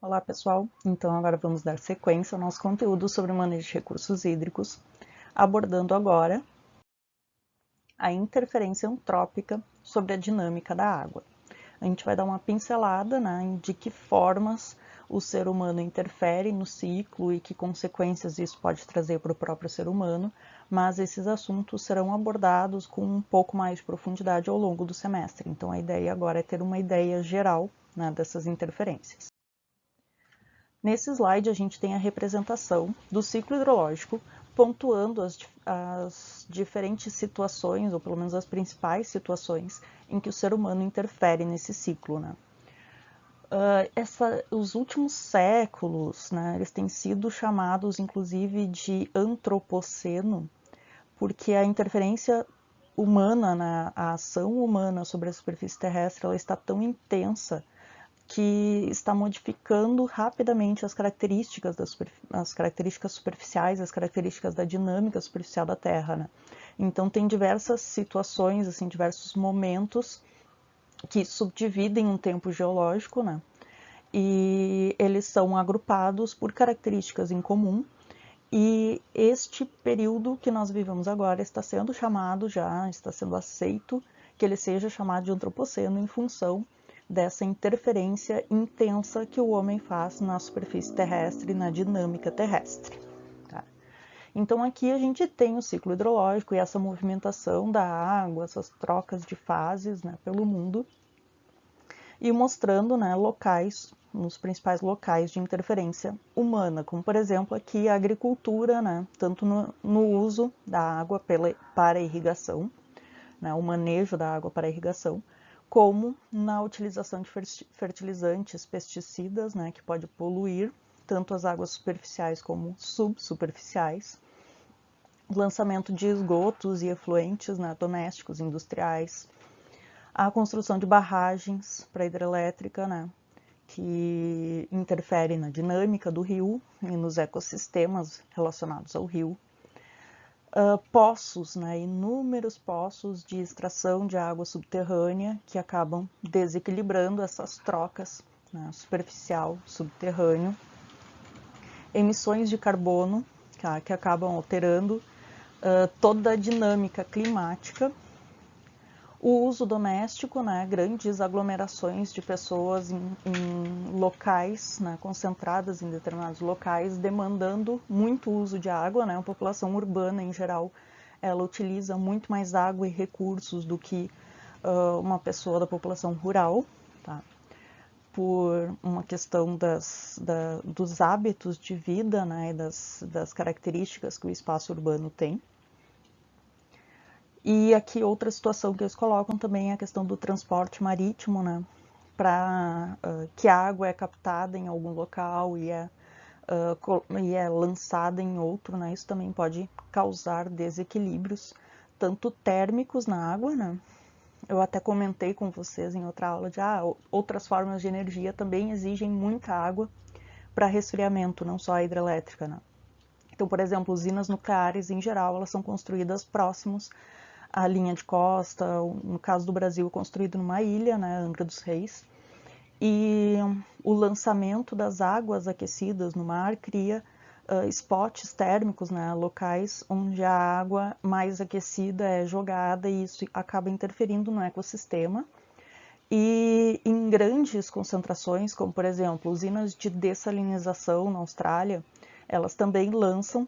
Olá pessoal, então agora vamos dar sequência ao nosso conteúdo sobre o manejo de recursos hídricos, abordando agora a interferência antrópica sobre a dinâmica da água. A gente vai dar uma pincelada, né, de que formas o ser humano interfere no ciclo e que consequências isso pode trazer para o próprio ser humano, mas esses assuntos serão abordados com um pouco mais de profundidade ao longo do semestre. Então a ideia agora é ter uma ideia geral, né, dessas interferências. Nesse slide, a gente tem a representação do ciclo hidrológico, pontuando as diferentes situações, ou pelo menos as principais situações, em que o ser humano interfere nesse ciclo, né? Os últimos séculos, né, eles têm sido chamados, inclusive, de antropoceno, porque a interferência humana, né, a ação humana sobre a superfície terrestre, ela está tão intensa que está modificando rapidamente as características superficiais, as características da dinâmica superficial da Terra, né? Então tem diversas situações, assim, diversos momentos que subdividem um tempo geológico, né? E eles são agrupados por características em comum. E este período que nós vivemos agora está sendo chamado já, está sendo aceito que ele seja chamado de antropoceno em função dessa interferência intensa que o homem faz na superfície terrestre, na dinâmica terrestre. Tá? Então aqui a gente tem o ciclo hidrológico e essa movimentação da água, essas trocas de fases, né, pelo mundo, e mostrando, né, locais, os principais locais de interferência humana, como por exemplo aqui a agricultura, né, tanto no uso da água para a irrigação, né, o manejo da água para a irrigação, como na utilização de fertilizantes, pesticidas, né, que pode poluir tanto as águas superficiais como subsuperficiais, lançamento de esgotos e efluentes, né, domésticos, industriais, a construção de barragens para hidrelétrica, né, que interfere na dinâmica do rio e nos ecossistemas relacionados ao rio. Poços, né, inúmeros poços de extração de água subterrânea que acabam desequilibrando essas trocas, né, superficial, subterrâneo. Emissões de carbono, tá, que acabam alterando toda a dinâmica climática. O uso doméstico, né, grandes aglomerações de pessoas em locais, né, concentradas em determinados locais, demandando muito uso de água, né, a população urbana em geral, ela utiliza muito mais água e recursos do que uma pessoa da população rural, tá? Por uma questão dos hábitos de vida, né, e das características que o espaço urbano tem. E aqui outra situação que eles colocam também é a questão do transporte marítimo, né? Para que a água é captada em algum local e é lançada em outro, né? Isso também pode causar desequilíbrios, tanto térmicos na água, né? Eu até comentei com vocês em outra aula de outras formas de energia também exigem muita água para resfriamento, não só a hidrelétrica, né? Então, por exemplo, usinas nucleares, em geral, elas são construídas próximos à linha de costa, no caso do Brasil, construído numa ilha, né, Angra dos Reis, e o lançamento das águas aquecidas no mar cria spots térmicos, né, locais onde a água mais aquecida é jogada e isso acaba interferindo no ecossistema. E em grandes concentrações, como por exemplo usinas de dessalinização na Austrália, elas também lançam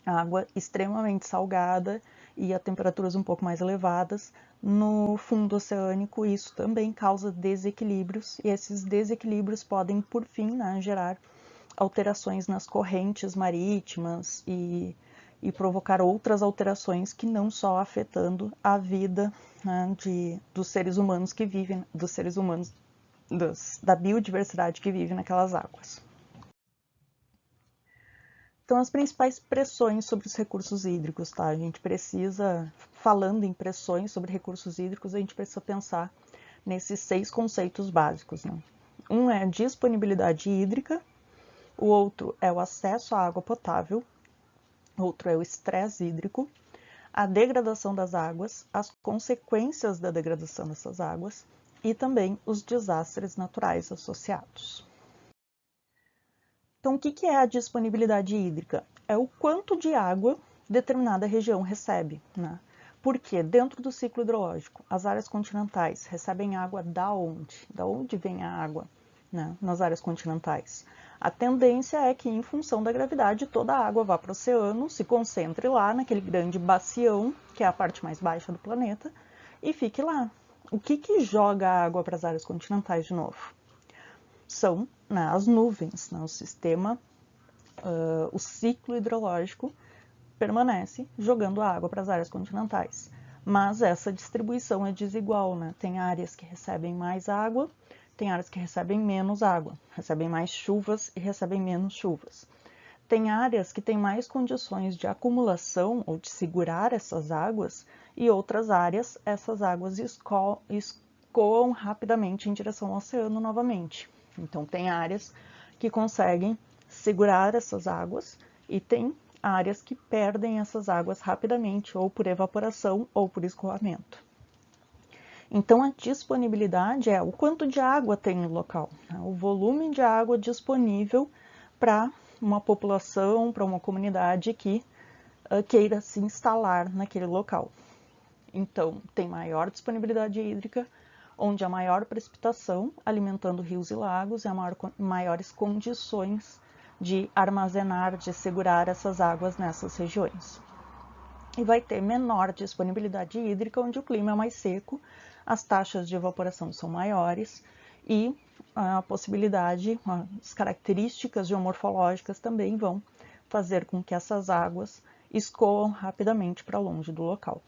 água extremamente salgada e a temperaturas um pouco mais elevadas no fundo oceânico. Isso também causa desequilíbrios e esses desequilíbrios podem, por fim, né, gerar alterações nas correntes marítimas e provocar outras alterações que não só afetando a vida, né, dos seres humanos que vivem, dos seres humanos, da biodiversidade que vive naquelas águas. Então, as principais pressões sobre os recursos hídricos, tá? A gente precisa, falando em pressões sobre recursos hídricos, a gente precisa pensar nesses 6 conceitos básicos, né? Um é a disponibilidade hídrica, o outro é o acesso à água potável, outro é o estresse hídrico, a degradação das águas, as consequências da degradação dessas águas e também os desastres naturais associados. Então, o que é a disponibilidade hídrica? É o quanto de água determinada região recebe, né? Porque dentro do ciclo hidrológico, as áreas continentais recebem água da onde? Da onde vem a água, né, nas áreas continentais? A tendência é que, em função da gravidade, toda a água vá para o oceano, se concentre lá naquele grande bacião, que é a parte mais baixa do planeta, e fique lá. O que joga a água para as áreas continentais de novo? São, né, as nuvens, né, o sistema, o ciclo hidrológico permanece jogando a água para as áreas continentais. Mas essa distribuição é desigual, né? Tem áreas que recebem mais água, tem áreas que recebem menos água, recebem mais chuvas e recebem menos chuvas. Tem áreas que têm mais condições de acumulação ou de segurar essas águas e outras áreas, essas águas escoam rapidamente em direção ao oceano novamente. Então, tem áreas que conseguem segurar essas águas e tem áreas que perdem essas águas rapidamente, ou por evaporação ou por escoamento. Então, a disponibilidade é o quanto de água tem no local, né? O volume de água disponível para uma população, para uma comunidade que queira se instalar naquele local. Então, tem maior disponibilidade hídrica, onde há maior precipitação, alimentando rios e lagos, e há maiores condições de armazenar, de segurar essas águas nessas regiões. E vai ter menor disponibilidade hídrica, onde o clima é mais seco, as taxas de evaporação são maiores e a possibilidade, as características geomorfológicas também vão fazer com que essas águas escoam rapidamente para longe do local.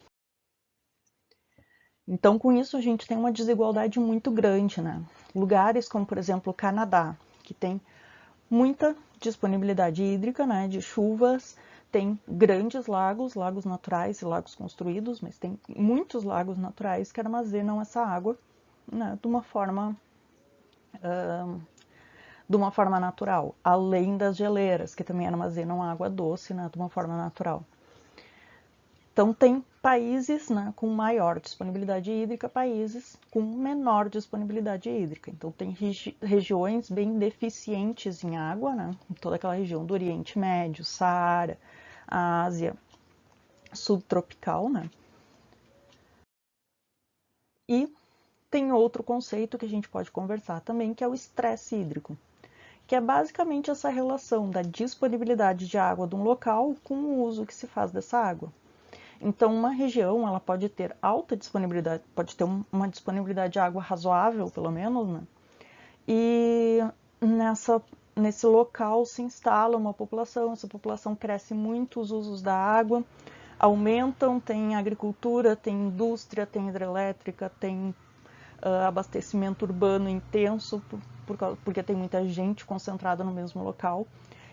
Então, com isso, a gente tem uma desigualdade muito grande, né? Lugares como, por exemplo, o Canadá, que tem muita disponibilidade hídrica, né, de chuvas, tem grandes lagos, lagos naturais e lagos construídos, mas tem muitos lagos naturais que armazenam essa água, né, de uma forma natural, além das geleiras, que também armazenam água doce, né, de uma forma natural. Então, tem países, né, com maior disponibilidade hídrica, países com menor disponibilidade hídrica. Então, tem regiões bem deficientes em água, né, em toda aquela região do Oriente Médio, Saara, a Ásia subtropical, né. E tem outro conceito que a gente pode conversar também, que é o estresse hídrico, que é basicamente essa relação da disponibilidade de água de um local com o uso que se faz dessa água. Então, uma região ela pode ter alta disponibilidade, pode ter uma disponibilidade de água razoável, pelo menos, né? E nesse local se instala uma população, essa população cresce muito, os usos da água aumentam, tem agricultura, tem indústria, tem hidrelétrica, tem abastecimento urbano intenso, porque tem muita gente concentrada no mesmo local.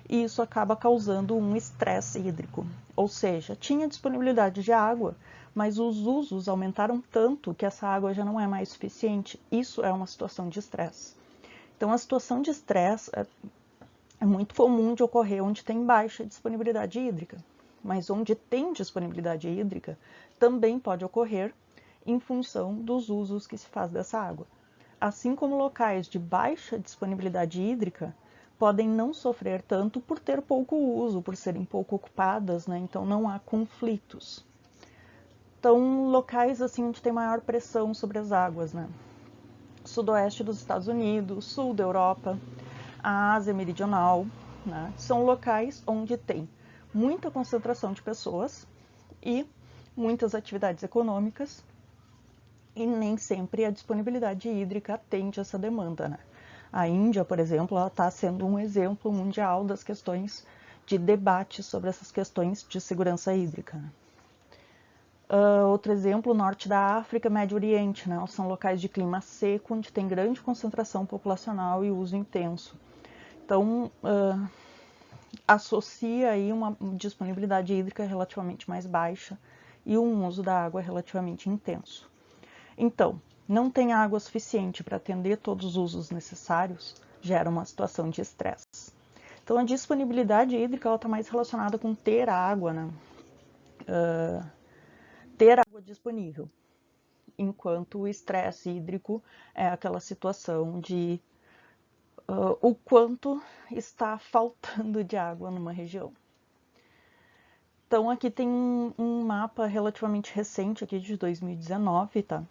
E isso acaba causando um estresse hídrico. Ou seja, tinha disponibilidade de água, mas os usos aumentaram tanto que essa água já não é mais suficiente. Isso é uma situação de estresse. Então, a situação de estresse é muito comum de ocorrer onde tem baixa disponibilidade hídrica, mas onde tem disponibilidade hídrica também pode ocorrer em função dos usos que se faz dessa água. Assim como locais de baixa disponibilidade hídrica podem não sofrer tanto por ter pouco uso, por serem pouco ocupadas, né? Então não há conflitos. Então, locais assim onde tem maior pressão sobre as águas, né? Sudoeste dos Estados Unidos, sul da Europa, a Ásia Meridional, né? São locais onde tem muita concentração de pessoas e muitas atividades econômicas e nem sempre a disponibilidade hídrica atende essa demanda, né? A Índia, por exemplo, ela está sendo um exemplo mundial das questões de debate sobre essas questões de segurança hídrica. Outro exemplo, o norte da África, Médio Oriente, né? São locais de clima seco, onde tem grande concentração populacional e uso intenso. Então, associa aí uma disponibilidade hídrica relativamente mais baixa e um uso da água relativamente intenso. Então, não tem água suficiente para atender todos os usos necessários, gera uma situação de estresse. Então, a disponibilidade hídrica está mais relacionada com ter água, né? Ter água disponível, enquanto o estresse hídrico é aquela situação de o quanto está faltando de água numa região. Então aqui tem um mapa relativamente recente, aqui de 2019, tá?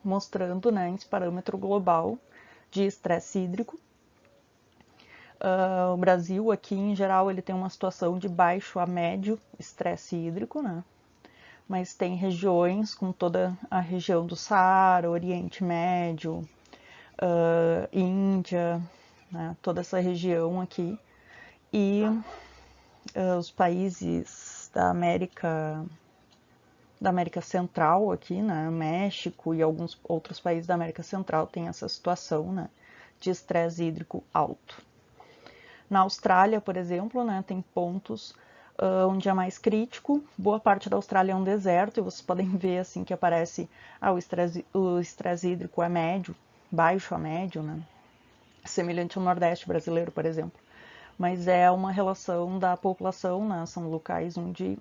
Mostrando, né, esse parâmetro global de estresse hídrico. O Brasil aqui, em geral, ele tem uma situação de baixo a médio estresse hídrico, né? Mas tem regiões, como toda a região do Saara, Oriente Médio, Índia, né? Toda essa região aqui. E os países da América Central aqui, né? México e alguns outros países da América Central têm essa situação, né? De estresse hídrico alto. Na Austrália, por exemplo, né, tem pontos onde é mais crítico. Boa parte da Austrália é um deserto e vocês podem ver assim que aparece o estresse hídrico é médio, baixo a médio, né? Semelhante ao Nordeste brasileiro, por exemplo. Mas é uma relação da população, né? São locais onde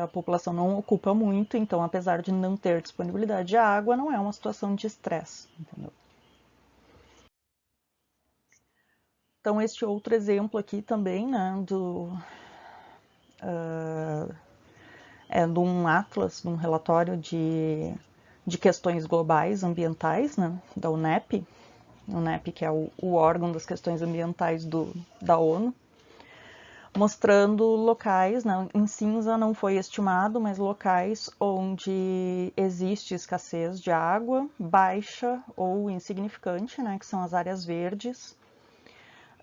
a população não ocupa muito, então apesar de não ter disponibilidade de água, não é uma situação de estresse, entendeu? Então, este outro exemplo aqui também, né, é de um atlas, de um relatório de questões globais ambientais, né, da UNEP, que é o órgão das questões ambientais da ONU, mostrando locais, né, em cinza não foi estimado, mas locais onde existe escassez de água baixa ou insignificante, né, que são as áreas verdes.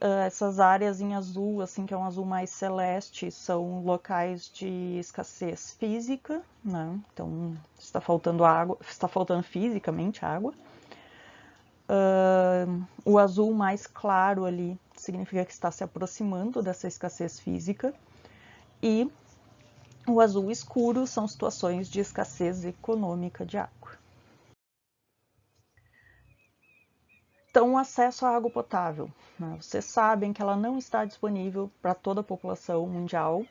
Essas áreas em azul, assim, que é um azul mais celeste, são locais de escassez física, né? Então, está faltando água, está faltando fisicamente água. O azul mais claro ali significa que está se aproximando dessa escassez física. E o azul escuro são situações de escassez econômica de água. Então, o acesso à água potável. Né? Vocês sabem que ela não está disponível para toda a população mundial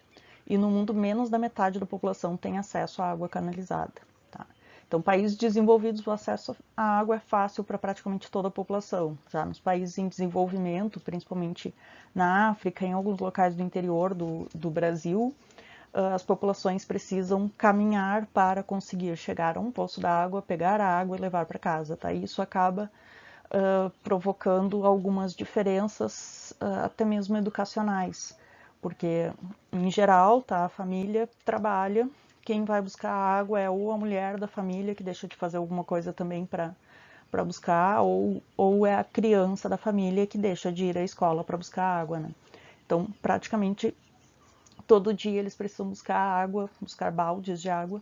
e no mundo menos da metade da população tem acesso à água canalizada. Tá? Então, países desenvolvidos, o acesso à água é fácil para praticamente toda a população. Já nos países em desenvolvimento, principalmente na África, em alguns locais do interior do Brasil, as populações precisam caminhar para conseguir chegar a um poço d'água, pegar a água e levar para casa. Tá? E isso acaba provocando algumas diferenças, até mesmo educacionais, porque, em geral, tá, a família trabalha, quem vai buscar água é ou a mulher da família, que deixa de fazer alguma coisa também para buscar, ou é a criança da família que deixa de ir à escola para buscar água, né? Então, praticamente todo dia eles precisam buscar água, buscar baldes de água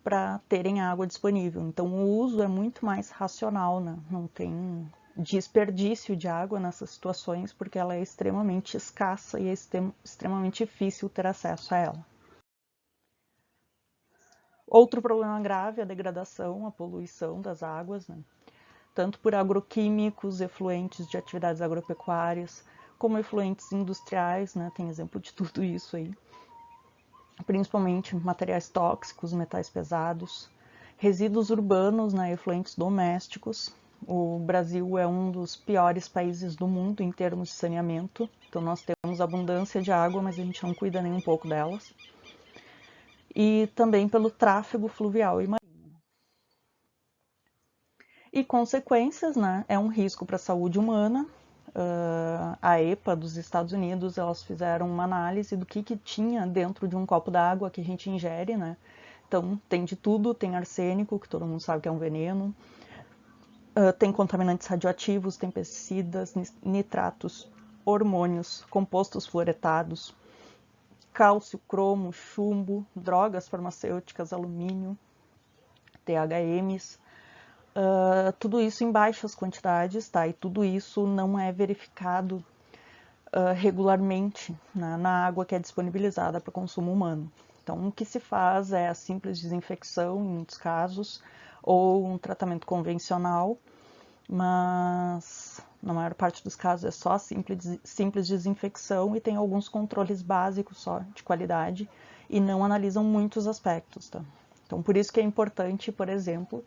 para terem água disponível. Então, o uso é muito mais racional, né? Não tem desperdício de água nessas situações, porque ela é extremamente escassa e é extremamente difícil ter acesso a ela. Outro problema grave é a degradação, a poluição das águas, né? Tanto por agroquímicos, efluentes de atividades agropecuárias, como efluentes industriais, né? Tem exemplo de tudo isso aí. Principalmente materiais tóxicos, metais pesados, resíduos urbanos, né, efluentes domésticos. O Brasil é um dos piores países do mundo em termos de saneamento, então nós temos abundância de água, mas a gente não cuida nem um pouco delas. E também pelo tráfego fluvial e marítimo. E consequências, né, é um risco para a saúde humana. A EPA dos Estados Unidos, elas fizeram uma análise do que tinha dentro de um copo d'água que a gente ingere, né? Então, tem de tudo, tem arsênico, que todo mundo sabe que é um veneno, tem contaminantes radioativos, tem pesticidas, nitratos, hormônios, compostos fluoretados, cálcio, cromo, chumbo, drogas farmacêuticas, alumínio, THMs, tudo isso em baixas quantidades, tá? E tudo isso não é verificado regularmente na água que é disponibilizada para o consumo humano. Então, o que se faz é a simples desinfecção, em muitos casos, ou um tratamento convencional, mas na maior parte dos casos é só simples desinfecção e tem alguns controles básicos só de qualidade e não analisam muitos aspectos, tá? Então, por isso que é importante, por exemplo,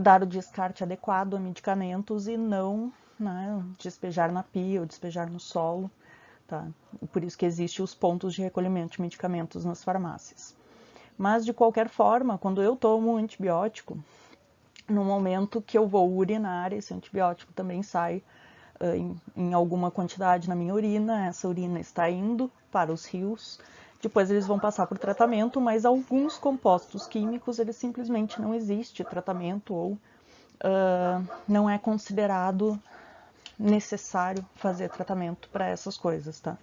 dar o descarte adequado a medicamentos e não né, despejar na pia ou despejar no solo, tá? Por isso que existem os pontos de recolhimento de medicamentos nas farmácias. Mas, de qualquer forma, quando eu tomo um antibiótico, no momento que eu vou urinar, esse antibiótico também sai em alguma quantidade na minha urina, essa urina está indo para os rios, depois eles vão passar por tratamento, mas alguns compostos químicos, eles simplesmente não existe tratamento ou não é considerado necessário fazer tratamento para essas coisas, tá?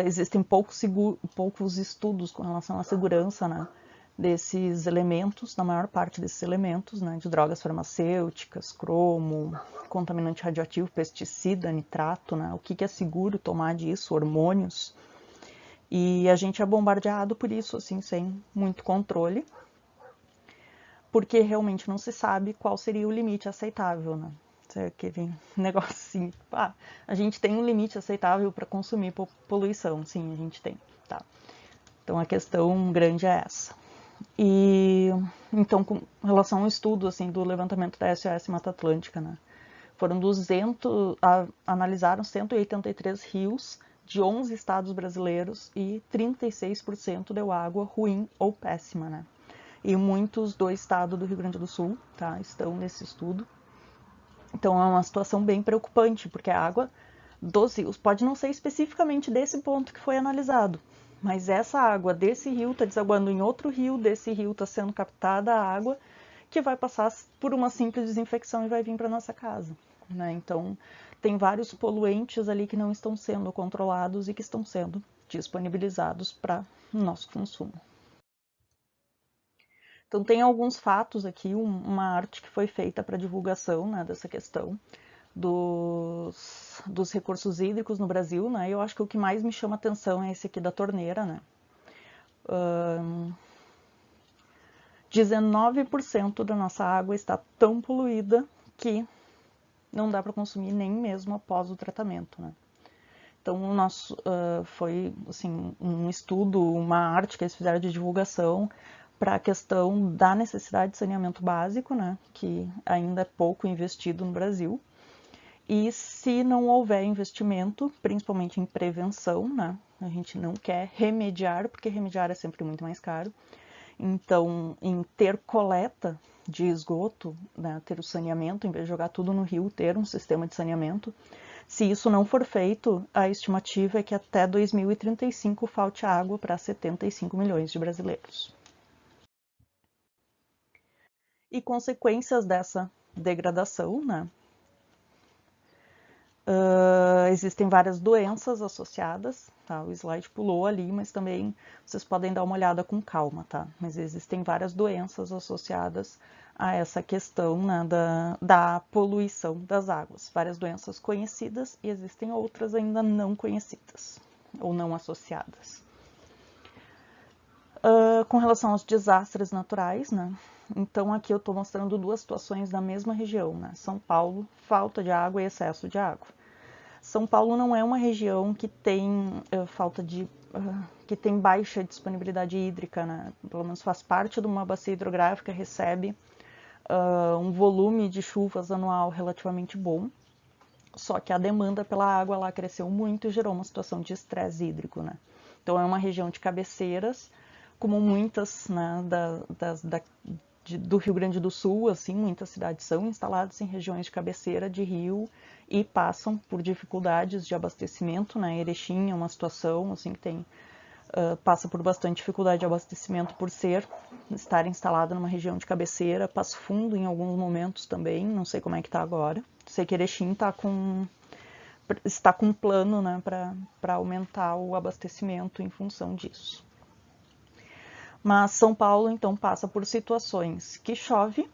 Existem poucos estudos com relação à segurança, né, desses elementos, na maior parte desses elementos, né, de drogas farmacêuticas, cromo, contaminante radioativo, pesticida, nitrato, né, o que é seguro tomar disso, hormônios. E a gente é bombardeado por isso, assim, sem muito controle, porque realmente não se sabe qual seria o limite aceitável, né? Aquele negócio assim, a gente tem um limite aceitável para consumir poluição, sim, a gente tem, tá? Então a questão grande é essa. E então, com relação ao estudo assim do levantamento da SOS Mata Atlântica, né? Analisaram 183 rios de 11 estados brasileiros e 36% deu água ruim ou péssima, né? E muitos do estado do Rio Grande do Sul, tá, estão nesse estudo. Então é uma situação bem preocupante, porque a água dos rios pode não ser especificamente desse ponto que foi analisado, mas essa água desse rio está desaguando em outro rio, desse rio está sendo captada a água que vai passar por uma simples desinfecção e vai vir para nossa casa, né? Então tem vários poluentes ali que não estão sendo controlados e que estão sendo disponibilizados para o nosso consumo. Então tem alguns fatos aqui, uma arte que foi feita para divulgação, né, dessa questão dos recursos hídricos no Brasil, né? Eu acho que o que mais me chama atenção é esse aqui da torneira, né? 19% da nossa água está tão poluída que não dá para consumir nem mesmo após o tratamento, né? Então, o nosso foi assim, um estudo, uma arte que eles fizeram de divulgação para a questão da necessidade de saneamento básico, né, que ainda é pouco investido no Brasil. E se não houver investimento, principalmente em prevenção, né, a gente não quer remediar, porque remediar é sempre muito mais caro. Então, em ter coleta de esgoto, né, ter o saneamento, em vez de jogar tudo no rio, ter um sistema de saneamento. Se isso não for feito, a estimativa é que até 2035 falte água para 75 milhões de brasileiros. E consequências dessa degradação, né? Existem várias doenças associadas, tá? O slide pulou ali, mas também vocês podem dar uma olhada com calma, tá? Mas existem várias doenças associadas a essa questão, né, da poluição das águas. Várias doenças conhecidas e existem outras ainda não conhecidas ou não associadas. Com relação aos desastres naturais, né? Então aqui eu estou mostrando duas situações da mesma região, né? São Paulo, falta de água e excesso de água. São Paulo não é uma região que tem que tem baixa disponibilidade hídrica, né? Pelo menos faz parte de uma bacia hidrográfica, recebe um volume de chuvas anual relativamente bom, só que a demanda pela água lá cresceu muito e gerou uma situação de estresse hídrico, né? Então é uma região de cabeceiras, como muitas, né, do Rio Grande do Sul, assim, muitas cidades são instaladas em regiões de cabeceira de rio e passam por dificuldades de abastecimento, né? Erechim é uma situação assim que tem passa por bastante dificuldade de abastecimento por estar instalada numa região de cabeceira. Passo Fundo em alguns momentos também, não sei como é que está agora. Sei que Erechim está com um plano, né, para aumentar o abastecimento em função disso. Mas São Paulo, então, passa por situações que chove.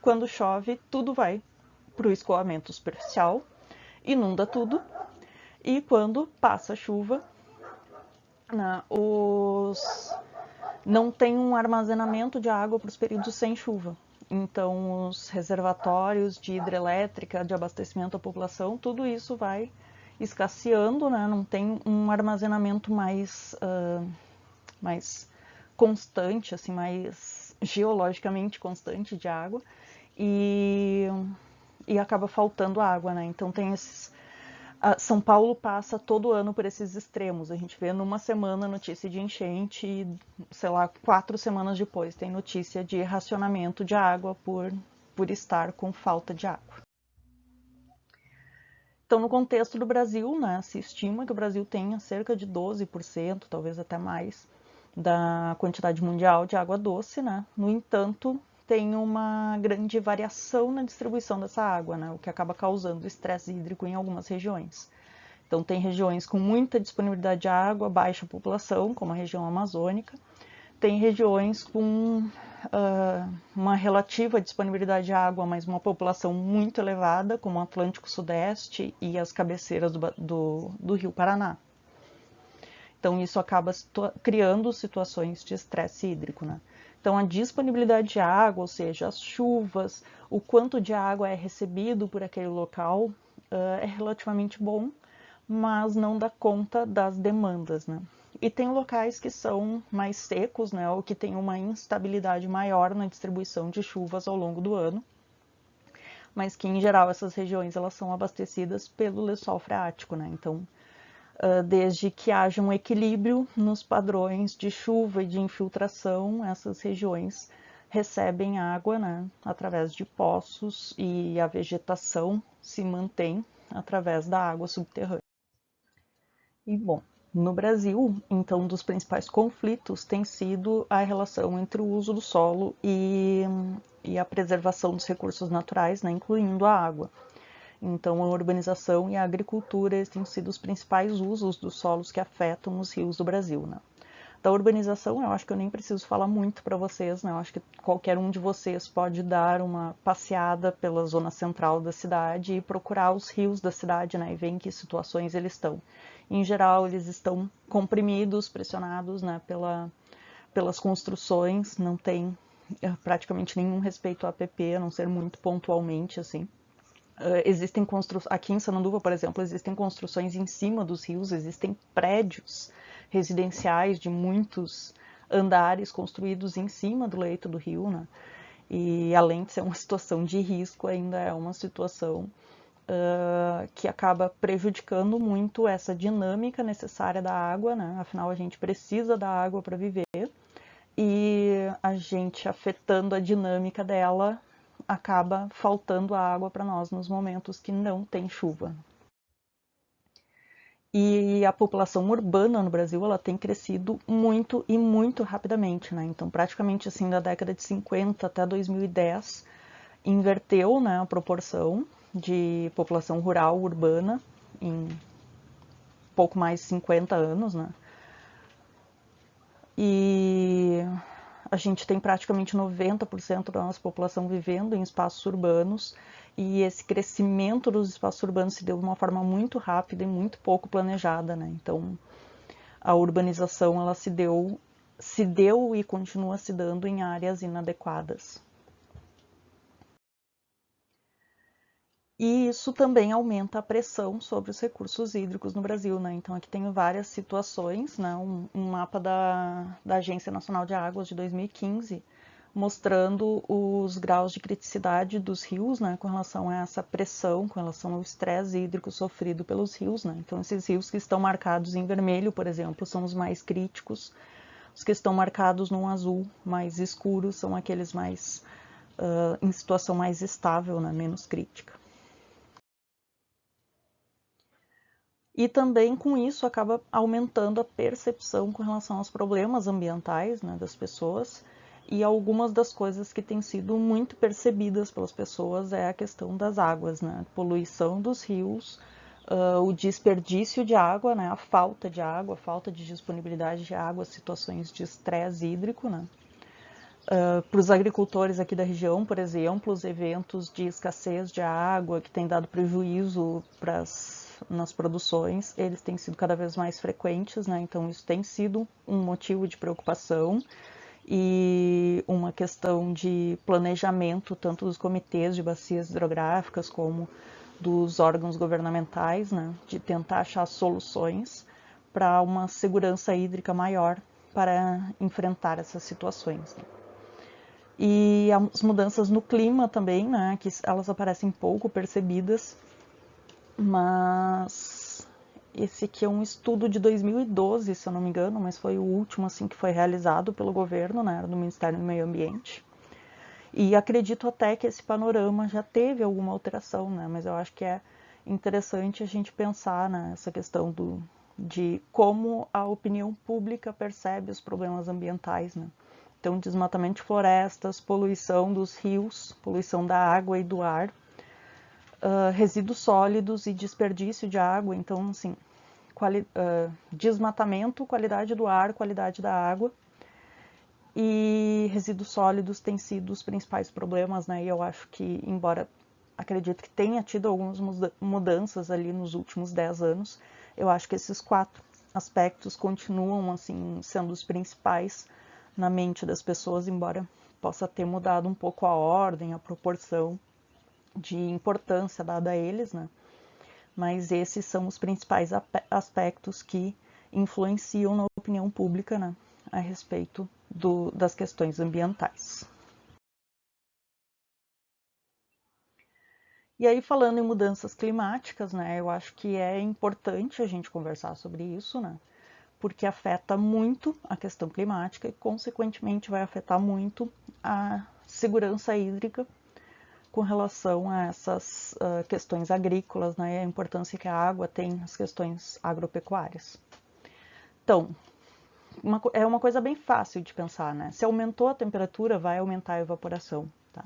Quando chove, tudo vai para o escoamento superficial, inunda tudo. E quando passa a chuva, né, não tem um armazenamento de água para os períodos sem chuva. Então, os reservatórios de hidrelétrica, de abastecimento à população, tudo isso vai escasseando, né? Não tem um armazenamento mais constante, assim, mais geologicamente constante de água. E e acaba faltando água, né? Então tem esses... São Paulo passa todo ano por esses extremos. A gente vê numa semana notícia de enchente e, sei lá, 4 semanas depois tem notícia de racionamento de água por estar com falta de água. Então, no contexto do Brasil, né, se estima que o Brasil tenha cerca de 12%, talvez até mais, da quantidade mundial de água doce, né? No entanto, tem uma grande variação na distribuição dessa água, né? O que acaba causando estresse hídrico em algumas regiões. Então, tem regiões com muita disponibilidade de água, baixa população, como a região amazônica. Tem regiões com uma relativa disponibilidade de água, mas uma população muito elevada, como o Atlântico Sudeste e as cabeceiras do Rio Paraná. Então, isso acaba criando situações de estresse hídrico, né? Então, a disponibilidade de água, ou seja, as chuvas, o quanto de água é recebido por aquele local, é relativamente bom, mas não dá conta das demandas, né? E tem locais que são mais secos, né, ou que tem uma instabilidade maior na distribuição de chuvas ao longo do ano, mas que, em geral, essas regiões elas são abastecidas pelo lençol freático, né? Então, desde que haja um equilíbrio nos padrões de chuva e de infiltração, essas regiões recebem água, né, através de poços, e a vegetação se mantém através da água subterrânea. E, bom, no Brasil, então, um dos principais conflitos tem sido a relação entre o uso do solo e a preservação dos recursos naturais, né, incluindo a água. Então, a urbanização e a agricultura têm sido os principais usos dos solos que afetam os rios do Brasil, né? Da urbanização, eu acho que eu nem preciso falar muito para vocês, né? Eu acho que qualquer um de vocês pode dar uma passeada pela zona central da cidade e procurar os rios da cidade, né? E ver em que situações eles estão. Em geral, eles estão comprimidos, pressionados, né? Pelas construções, não tem praticamente nenhum respeito ao APP, a não ser muito pontualmente, assim. Existem construções, aqui em Sananduva, por exemplo, existem construções em cima dos rios, existem prédios residenciais de muitos andares construídos em cima do leito do rio, né? E além de ser uma situação de risco, ainda é uma situação que acaba prejudicando muito essa dinâmica necessária da água, né? Afinal, a gente precisa da água para viver, e a gente afetando a dinâmica dela acaba faltando água para nós nos momentos que não tem chuva. E a população urbana no Brasil, ela tem crescido muito e muito rapidamente, né? Então, praticamente assim, da década de 50 até 2010, inverteu, né, a proporção de população rural urbana em pouco mais de 50 anos, né? E a gente tem praticamente 90% da nossa população vivendo em espaços urbanos, e esse crescimento dos espaços urbanos se deu de uma forma muito rápida e muito pouco planejada, né? Então, a urbanização ela se deu e continua se dando em áreas inadequadas. E isso também aumenta a pressão sobre os recursos hídricos no Brasil, né? Então aqui tem várias situações, né? Um mapa da Agência Nacional de Águas de 2015, mostrando os graus de criticidade dos rios, né? Com relação a essa pressão, com relação ao estresse hídrico sofrido pelos rios, né? Então esses rios que estão marcados em vermelho, por exemplo, são os mais críticos. Os que estão marcados num azul mais escuro são aqueles mais em situação mais estável, né? Menos crítica. E também com isso acaba aumentando a percepção com relação aos problemas ambientais, né, das pessoas, e algumas das coisas que têm sido muito percebidas pelas pessoas é a questão das águas, né, poluição dos rios, o desperdício de água, né, a falta de água, a falta de disponibilidade de água, situações de estresse hídrico, né. Para os agricultores aqui da região, por exemplo, os eventos de escassez de água que têm dado prejuízo nas produções, eles têm sido cada vez mais frequentes, né? Então isso tem sido um motivo de preocupação e uma questão de planejamento tanto dos comitês de bacias hidrográficas como dos órgãos governamentais, né? De tentar achar soluções para uma segurança hídrica maior para enfrentar essas situações, né? E as mudanças no clima também, né, que elas aparecem pouco percebidas, mas esse aqui é um estudo de 2012, se eu não me engano, mas foi o último assim que foi realizado pelo governo, né, do Ministério do Meio Ambiente. E acredito até que esse panorama já teve alguma alteração, né, mas eu acho que é interessante a gente pensar nessa questão de como a opinião pública percebe os problemas ambientais, né. Então, desmatamento de florestas, poluição dos rios, poluição da água e do ar, resíduos sólidos e desperdício de água. Então, assim, desmatamento, qualidade do ar, qualidade da água. E resíduos sólidos têm sido os principais problemas, né? E eu acho que, embora acredito que tenha tido algumas mudanças ali nos últimos 10 anos, eu acho que esses 4 aspectos continuam, assim, sendo os principais na mente das pessoas, embora possa ter mudado um pouco a ordem, a proporção de importância dada a eles, né? Mas esses são os principais aspectos que influenciam na opinião pública, né, a respeito das questões ambientais. E aí, falando em mudanças climáticas, né, eu acho que é importante a gente conversar sobre isso, né, porque afeta muito a questão climática e, consequentemente, vai afetar muito a segurança hídrica com relação a essas questões agrícolas, né, e a importância que a água tem nas questões agropecuárias. Então, é uma coisa bem fácil de pensar, né? Se aumentou a temperatura, vai aumentar a evaporação, tá?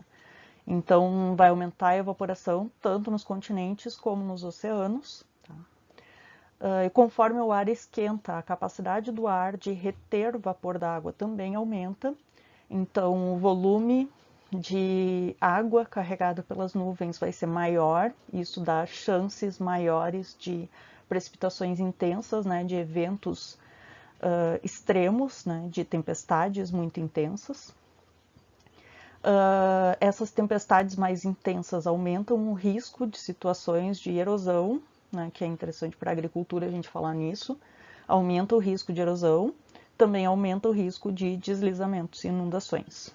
Então, vai aumentar a evaporação tanto nos continentes como nos oceanos, tá? E conforme o ar esquenta, a capacidade do ar de reter o vapor da água também aumenta. Então, o volume de água carregada pelas nuvens vai ser maior, isso dá chances maiores de precipitações intensas, né, de eventos extremos, né, de tempestades muito intensas. Essas tempestades mais intensas aumentam o risco de situações de erosão, né, que é interessante para a agricultura a gente falar nisso, aumenta o risco de erosão, também aumenta o risco de deslizamentos e inundações.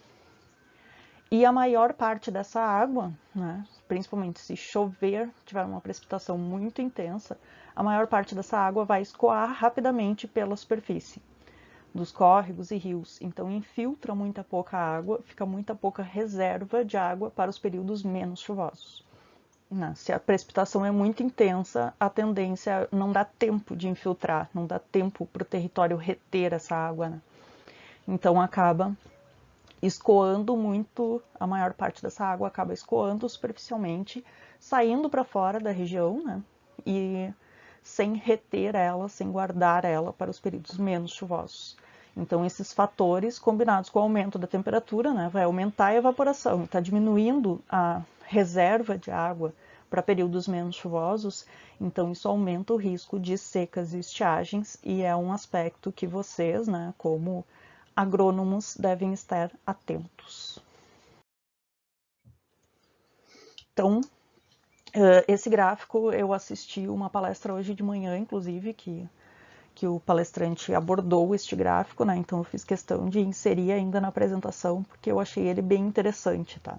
E a maior parte dessa água, né, principalmente se chover, tiver uma precipitação muito intensa, a maior parte dessa água vai escoar rapidamente pela superfície dos córregos e rios. Então infiltra muita pouca água, fica muita pouca reserva de água para os períodos menos chuvosos. Se a precipitação é muito intensa, a tendência não dá tempo de infiltrar, não dá tempo para o território reter essa água, né? Então acaba escoando muito, a maior parte dessa água acaba escoando superficialmente, saindo para fora da região, né? E sem reter ela, sem guardar ela para os períodos menos chuvosos. Então, esses fatores, combinados com o aumento da temperatura, né, vai aumentar a evaporação, está diminuindo a reserva de água para períodos menos chuvosos, então isso aumenta o risco de secas e estiagens, e é um aspecto que vocês, né, como agrônomos, devem estar atentos. Então, esse gráfico, eu assisti uma palestra hoje de manhã, inclusive, que o palestrante abordou este gráfico, né? Então eu fiz questão de inserir ainda na apresentação, porque eu achei ele bem interessante, tá?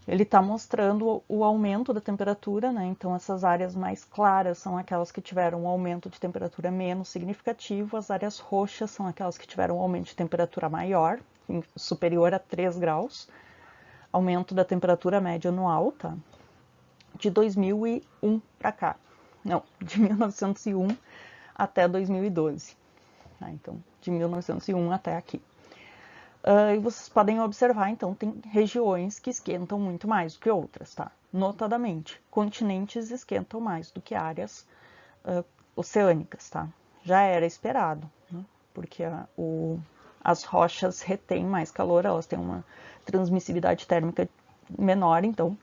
Ele está mostrando o aumento da temperatura, né? Então essas áreas mais claras são aquelas que tiveram um aumento de temperatura menos significativo, as áreas roxas são aquelas que tiveram um aumento de temperatura maior, superior a 3 graus, aumento da temperatura média anual, tá? De 2001 para cá. Não, de 1901 até 2012. Tá? Então, de 1901 até aqui. E vocês podem observar, então, tem regiões que esquentam muito mais do que outras, tá? Notadamente, continentes esquentam mais do que áreas oceânicas, tá? Já era esperado, né? Porque as rochas retêm mais calor, elas têm uma transmissibilidade térmica menor, então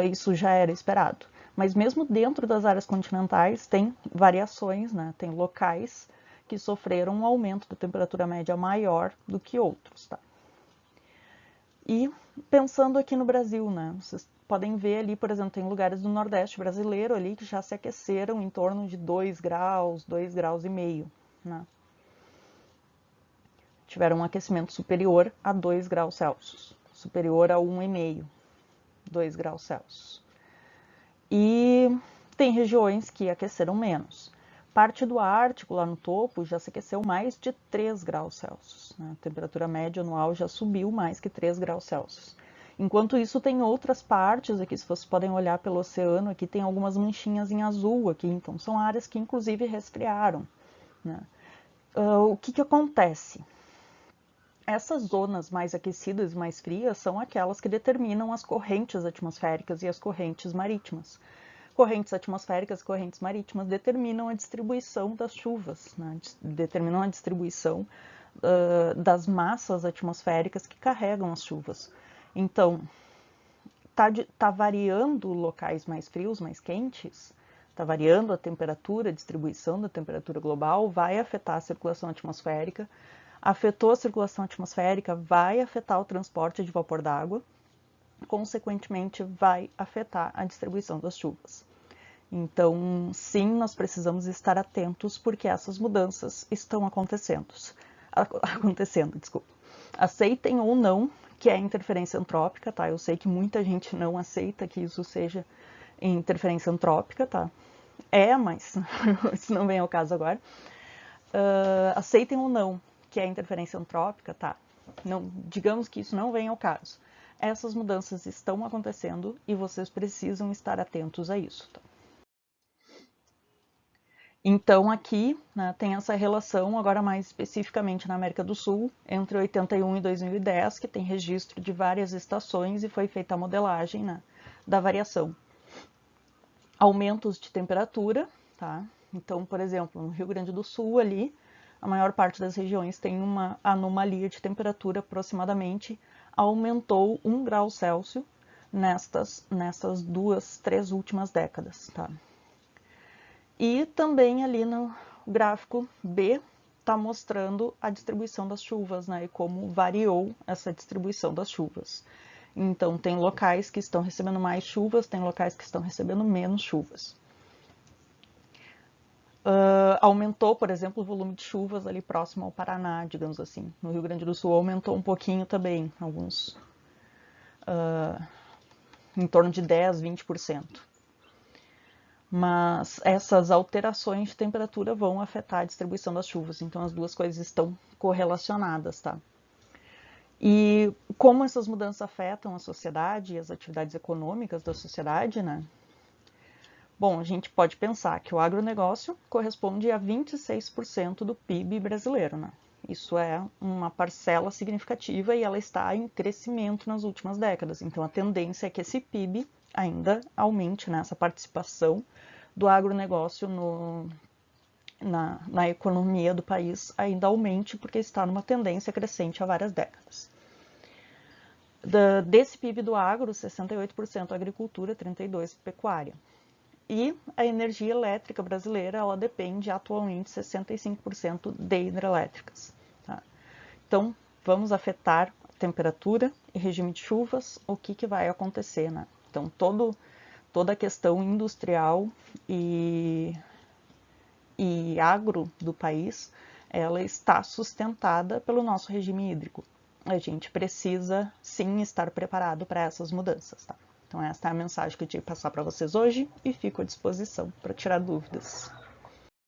isso já era esperado. Mas mesmo dentro das áreas continentais tem variações, né? Tem locais que sofreram um aumento da temperatura média maior do que outros, tá? E pensando aqui no Brasil, né? Vocês podem ver ali, por exemplo, tem lugares do Nordeste brasileiro ali que já se aqueceram em torno de 2 graus, 2 graus e meio, né? tiveram um aquecimento superior a 2 graus Celsius, superior a 1,5, 2 graus Celsius. E tem regiões que aqueceram menos. Parte do Ártico, lá no topo, já se aqueceu mais de 3 graus Celsius. Né? A temperatura média anual já subiu mais que 3 graus Celsius. Enquanto isso, tem outras partes aqui, se vocês podem olhar pelo oceano, aqui tem algumas manchinhas em azul aqui, então são áreas que inclusive resfriaram. Né? O que acontece? Essas zonas mais aquecidas e mais frias são aquelas que determinam as correntes atmosféricas e as correntes marítimas. Correntes atmosféricas e correntes marítimas determinam a distribuição das chuvas, né? Determinam a distribuição das atmosféricas que carregam as chuvas. Então, tá variando locais mais frios, mais quentes, está variando a temperatura, a distribuição da temperatura global, vai afetar a circulação atmosférica. Afetou a circulação atmosférica, vai afetar o transporte de vapor d'água, consequentemente vai afetar a distribuição das chuvas. Então, sim, nós precisamos estar atentos porque essas mudanças estão acontecendo. Aceitem ou não que é interferência antrópica, tá? Eu sei que muita gente não aceita que isso seja interferência antrópica, tá? Mas isso não vem ao caso agora. Aceitem ou não que é interferência antrópica, tá? Não, digamos que isso não vem ao caso. Essas mudanças estão acontecendo e vocês precisam estar atentos a isso, tá? Então, aqui, né, tem essa relação, agora mais especificamente na América do Sul, entre 81 e 2010, que tem registro de várias estações e foi feita a modelagem, né, da variação. Aumentos de temperatura, tá? Então, por exemplo, no Rio Grande do Sul, ali, a maior parte das regiões tem uma anomalia de temperatura, aproximadamente aumentou 1 grau Celsius nessas 2, 3 últimas décadas, tá? E também ali no gráfico B está mostrando a distribuição das chuvas, né? E como variou essa distribuição das chuvas. Então, tem locais que estão recebendo mais chuvas, tem locais que estão recebendo menos chuvas. Aumentou, por exemplo, o volume de chuvas ali próximo ao Paraná, digamos assim. No Rio Grande do Sul aumentou um pouquinho também, em torno de 10, 20%. Mas essas alterações de temperatura vão afetar a distribuição das chuvas, então as duas coisas estão correlacionadas, tá? E como essas mudanças afetam a sociedade e as atividades econômicas da sociedade, né? Bom, a gente pode pensar que o agronegócio corresponde a 26% do PIB brasileiro, né? Isso é uma parcela significativa e ela está em crescimento nas últimas décadas. Então, a tendência é que esse PIB ainda aumente, né? Essa participação do agronegócio na economia do país ainda aumente, porque está numa tendência crescente há várias décadas. Desse PIB do agro, 68% agricultura, 32% pecuária. E a energia elétrica brasileira, ela depende atualmente 65% de hidrelétricas. Tá? Então, vamos afetar a temperatura e regime de chuvas, o que vai acontecer, né? Então, toda a questão industrial e agro do país, ela está sustentada pelo nosso regime hídrico. A gente precisa, sim, estar preparado para essas mudanças, tá? Então, essa é a mensagem que eu tinha que passar para vocês hoje e fico à disposição para tirar dúvidas.